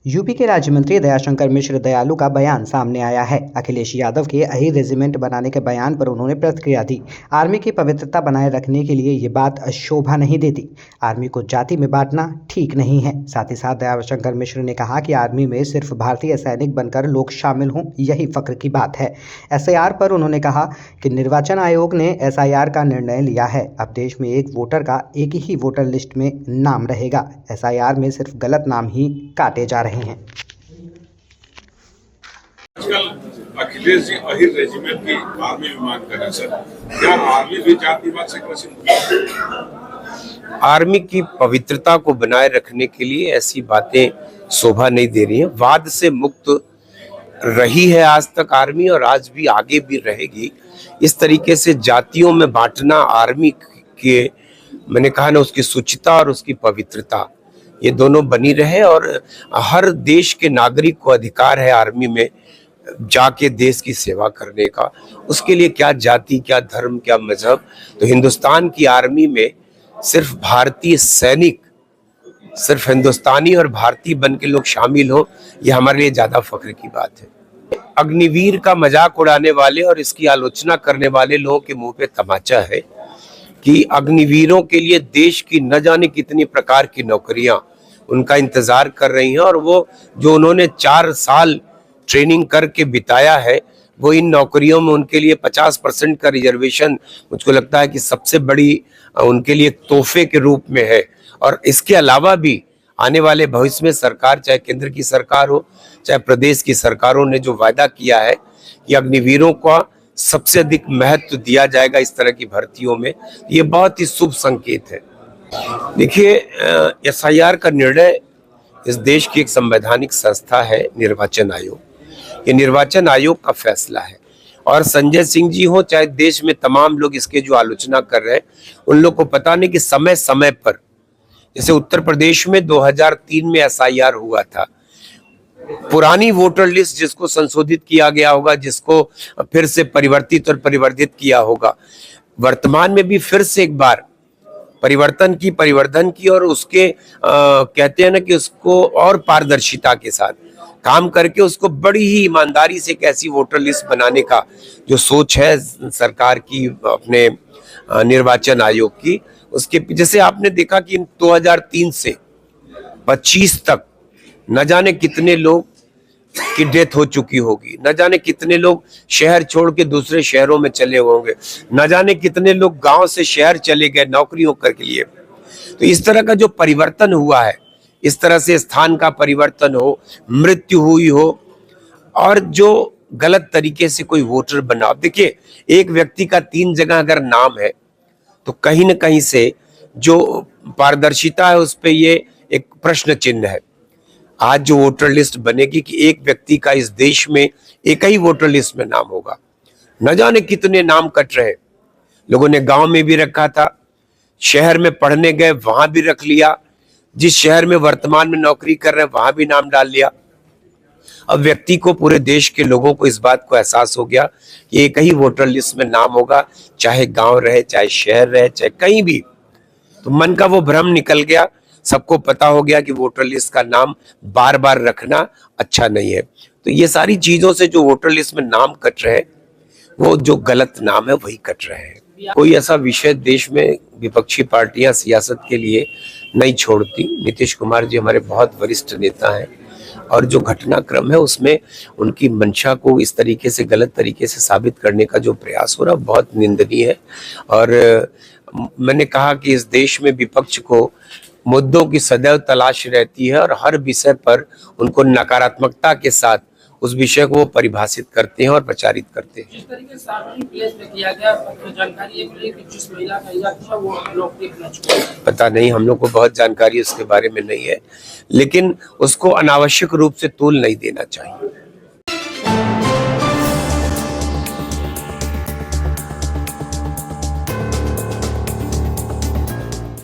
UP के राज्य मंत्री दयाशंकर मिश्र दयालु का बयान सामने आया है। अखिलेश यादव के अहीर रेजिमेंट बनाने के बयान पर उन्होंने प्रतिक्रिया दी। आर्मी की पवित्रता बनाए रखने के लिए ये बात शोभा नहीं देती। आर्मी को जाति में बांटना ठीक नहीं है। साथ ही साथ दयाशंकर मिश्र ने कहा कि आर्मी में सिर्फ भारतीय सैनिक बनकर लोग शामिल हों, यही फख्र की बात है। SIR पर उन्होंने कहा कि निर्वाचन आयोग ने SIR का निर्णय लिया है। अब देश में एक वोटर का एक ही वोटर लिस्ट में नाम रहेगा। SIR में सिर्फ गलत नाम ही काटे जा रहे हैं। आजकल अखिलेश जी अहीर रेजिमेंट की आर्मी में मांग कर रहे हैं सर, क्या आर्मी भी जातिवाद से ग्रसित है? आर्मी की पवित्रता को बनाए रखने के लिए ऐसी बातें शोभा नहीं दे रही हैं। वाद से मुक्त रही है आज तक आर्मी, और आज भी आगे भी रहेगी। इस तरीके से जातियों में बांटना आर्मी के, मैंने कहा ना, उसकी शुचिता और उसकी पवित्रता ये दोनों बनी रहे। और हर देश के नागरिक को अधिकार है आर्मी में जाके देश की सेवा करने का। उसके लिए क्या जाति, क्या धर्म, क्या मजहब। तो हिंदुस्तान की आर्मी में सिर्फ भारतीय सैनिक, सिर्फ हिंदुस्तानी और भारतीय बन के लोग शामिल हो, ये हमारे लिए ज्यादा फख्र की बात है। अग्निवीर का मजाक उड़ाने वाले और इसकी आलोचना करने वाले लोगों के मुंह पे तमाचा है कि अग्निवीरों के लिए देश की न जाने कितनी प्रकार की नौकरियां उनका इंतजार कर रही हैं, और वो जो उन्होंने 4 साल ट्रेनिंग करके बिताया है, वो इन नौकरियों में उनके लिए 50% का रिजर्वेशन मुझको लगता है कि सबसे बड़ी उनके लिए तोहफे के रूप में है। और इसके अलावा भी आने वाले भविष्य में सरकार, चाहे केंद्र की सरकार हो चाहे प्रदेश की सरकारों ने जो वायदा किया है कि अग्निवीरों का सबसे अधिक महत्व दिया जाएगा इस तरह की भर्तियों में, ये बहुत ही शुभ संकेत है। देखिए, SIR का निर्णय, इस देश की एक संवैधानिक संस्था है निर्वाचन आयोग। ये निर्वाचन आयोग का फैसला है, और संजय सिंह जी हो चाहे देश में तमाम लोग इसके जो आलोचना कर रहे हैं, उन लोग को पता नहीं कि समय समय पर, जैसे उत्तर प्रदेश में 2003 में SIR हुआ था, पुरानी वोटर लिस्ट जिसको संशोधित किया गया होगा, जिसको फिर से परिवर्तित और परिवर्धित किया होगा, वर्तमान में भी फिर से एक बार परिवर्तन की और उसके कहते हैं ना कि उसको और पारदर्शिता के साथ काम करके उसको बड़ी ही ईमानदारी से एक ऐसी वोटर लिस्ट बनाने का जो सोच है सरकार की, अपने निर्वाचन आयोग की, उसके जैसे आपने देखा कि 2003 से 25 तक न जाने कितने लोग की डेथ हो चुकी होगी, न जाने कितने लोग शहर छोड़ के दूसरे शहरों में चले होंगे, न जाने कितने लोग गांव से शहर चले गए नौकरियों के लिए। तो इस तरह का जो परिवर्तन हुआ है, इस तरह से स्थान का परिवर्तन हो, मृत्यु हुई हो, और जो गलत तरीके से कोई वोटर बना, देखिए एक व्यक्ति का 3 जगह अगर नाम है तो कहीं ना कहीं से जो पारदर्शिता है उस पर ये एक प्रश्न चिन्ह है। आज जो वोटर लिस्ट बनेगी कि एक व्यक्ति का इस देश में एक ही वोटर लिस्ट में नाम होगा, न जाने कितने नाम कट रहे। लोगों ने गांव में भी रखा था, शहर में पढ़ने गए वहां भी रख लिया, जिस शहर में वर्तमान में नौकरी कर रहे हैं वहां भी नाम डाल लिया। अब व्यक्ति को, पूरे देश के लोगों को इस बात को एहसास हो गया कि एक ही वोटर लिस्ट में नाम होगा, चाहे गांव रहे, चाहे शहर रहे, चाहे कहीं भी। तो मन का वो भ्रम निकल गया। सबको पता हो गया कि वोटर लिस्ट का नाम बार बार रखना अच्छा नहीं है। तो ये सारी चीजों से जो वोटर लिस्ट में नाम कट रहे हैं, वो जो गलत नाम है वही कट रहे हैं। कोई ऐसा विषय देश में विपक्षी पार्टियां सियासत के लिए नहीं छोड़ती। नीतीश कुमार जी हमारे बहुत वरिष्ठ नेता हैं, और जो घटनाक्रम है उसमें उनकी मंशा को इस तरीके से, गलत तरीके से साबित करने का जो प्रयास हो रहा बहुत निंदनीय है। और मैंने कहा कि इस देश में विपक्ष को मुद्दों की सदैव तलाश रहती है, और हर विषय पर उनको नकारात्मकता के साथ उस विषय को वो परिभाषित करते हैं और प्रचारित करते हैं। इस तरीके से सार्वजनिक प्लेस में किया गया, तो जानकारी ये मिली कि जिस महिला का इलाज था वो नौकरी करना चाहिए। पता नहीं, हम लोग को बहुत जानकारी उसके बारे में नहीं है, लेकिन उसको अनावश्यक रूप से तूल नहीं देना चाहिए।